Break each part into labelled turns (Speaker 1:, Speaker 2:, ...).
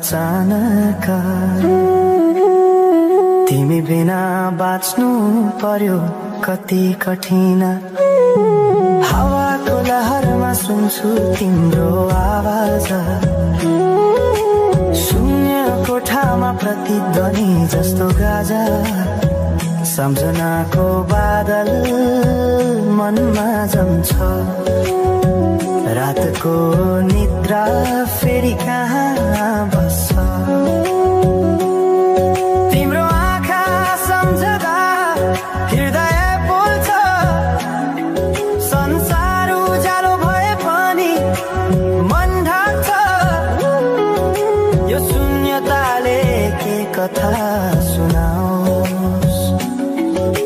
Speaker 1: अचानक तिमी बिना बाँच्नु पर्यो कति कठिन हावाको लहरमा सुन्छु तिम्रो आवाज शून्य कोठामा प्रतिध्वनि जस्तो गाजा सम्झनाको बादल मनमा जम्छ रातको निद्रा फेरि कहाँ बस्छ तिम्रो आँखा सम्झदा हृदय बोल्छ संसार उज्यालो भए पनि मन ढाक्छ यो शून्यताले के कथा सुनाओस्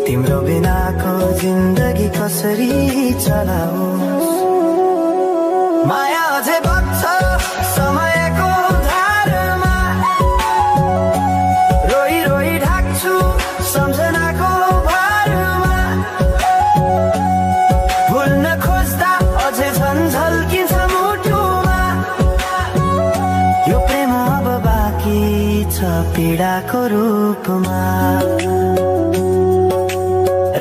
Speaker 1: तिम्रो बिनाको जिन्दगी कसरी चलाओस् माया अझै बग्छ समयको धारमा रोई रोई ढाक्छु सम्झनाको भारमा भुल्न खोज्दा अझै झन् झल्किन्छ मुटुमा यो प्रेम अब बाँकी छ पीडाको रूपमा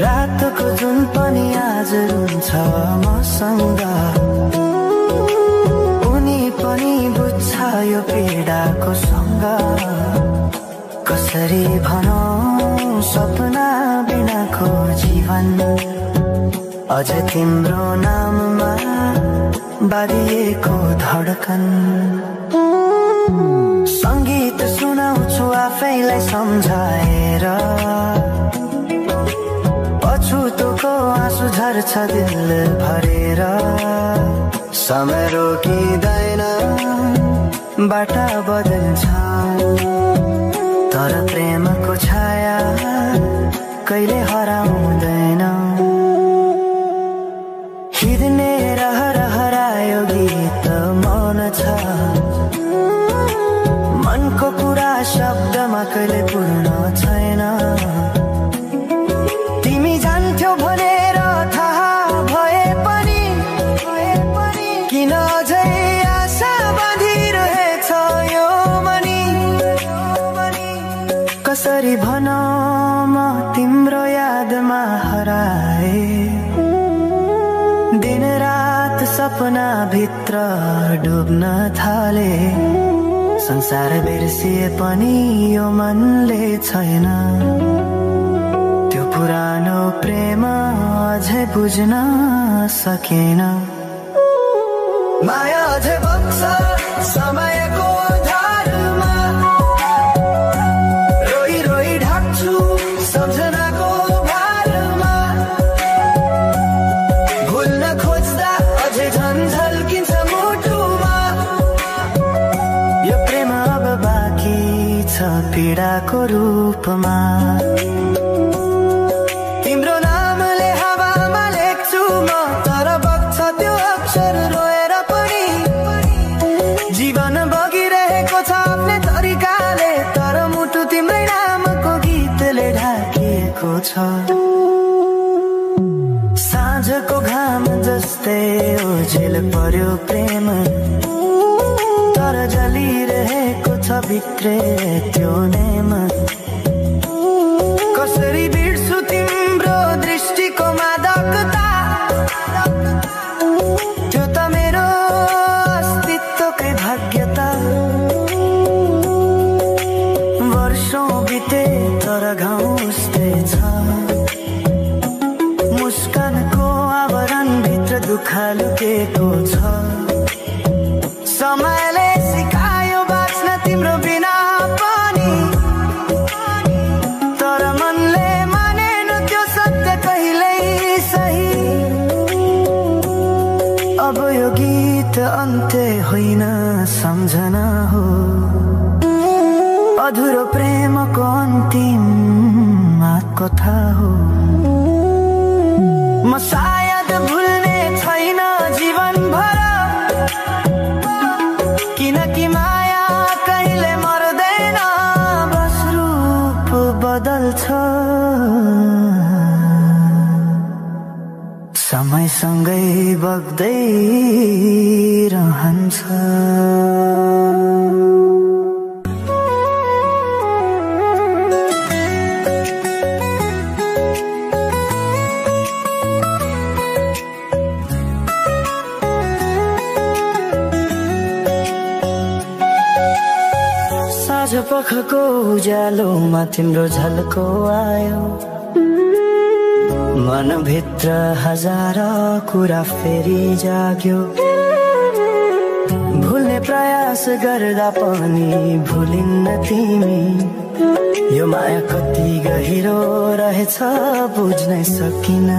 Speaker 1: रातको जुन पनि आज रुन्छ मसँग पनि बुझ्छ यो पीडाको सँग कसरी भनौं सपना बिनाको जीवन अझ तिम्रो नाममा बारिएको धडकन संगीत सुनाउँछु आफैलाई सम्झाएर पछुतोको आँसु झर्छ दिल भरेर समय रोकिँदैन बाटा बदल्छ तर प्रेमको छाया कहिले हराउँदैन हिँड्ने हरायो गीत मौन छ मनको कुरा शब्दमा कहिले पूर्ण छैन तिमी जान्थ्यौ भनेर थाहा भए पनि किन अझै आशा बाँधिरहेछ यो मनी कसरी भनौं म तिम्रो यादमा हराए दिन रात सपना भित्र डुब्न थाले संसार बिर्सिए पनि यो मनले छैन त्यो पुरानो प्रेम अझै बुझ्न सकेन माया अझै बग्छ समयको धारमा रोई रोई ढाक्छु सम्झनाको भारमा भुल्न खोज्दा अझै झन् झल्किन्छ मुटुमा यो प्रेम अब बाँकी छ पीडाको रूपमा तिम्रो नामले हावामा लेख्छु म तर बग्छ त्यो अक्षर रोएर जीवन बगिरहेको छ आफ्नै तरिकाले तर मुटु तिम्रै नामको गीतले ढाकिएको छ साँझको घाम जस्तै ओझेल पर्यो प्रेम तर जलिरहेको छ भित्रै त्यो नेम कसरी बिर्सु तिम्रो दृष्टिको मादकता त्यो त मेरो अस्तित्वकै भाग्यता वर्षौं बिते तर घाउ उस्तै छ मुस्कानको आवरण भित्र दुःख लुकेको छ समयले सिकायो बाँच्न तिम्रो बिना पनि तर मनले मानेन त्यो सत्य कहिल्यै सही अब यो गीत अन्त्य होइन सम्झना हो अधुरो प्रेमको अन्तिम कथा हो म सायद भुल्ने छैन जीवन भर किनकि माया कहिले मर्दैन बस रूप बदल्छ समयसँगै बग्दै रहन्छ। शखको उज्यालोमा तिम्रो झल्को आयो, मनभित्र हजार कुरा फेरि जाग्यो। भुल्ने प्रयास गर्दा पनि भुलिन्न तिमी, यो माया कति गहिरो रहेछ बुझ्नै सकिन।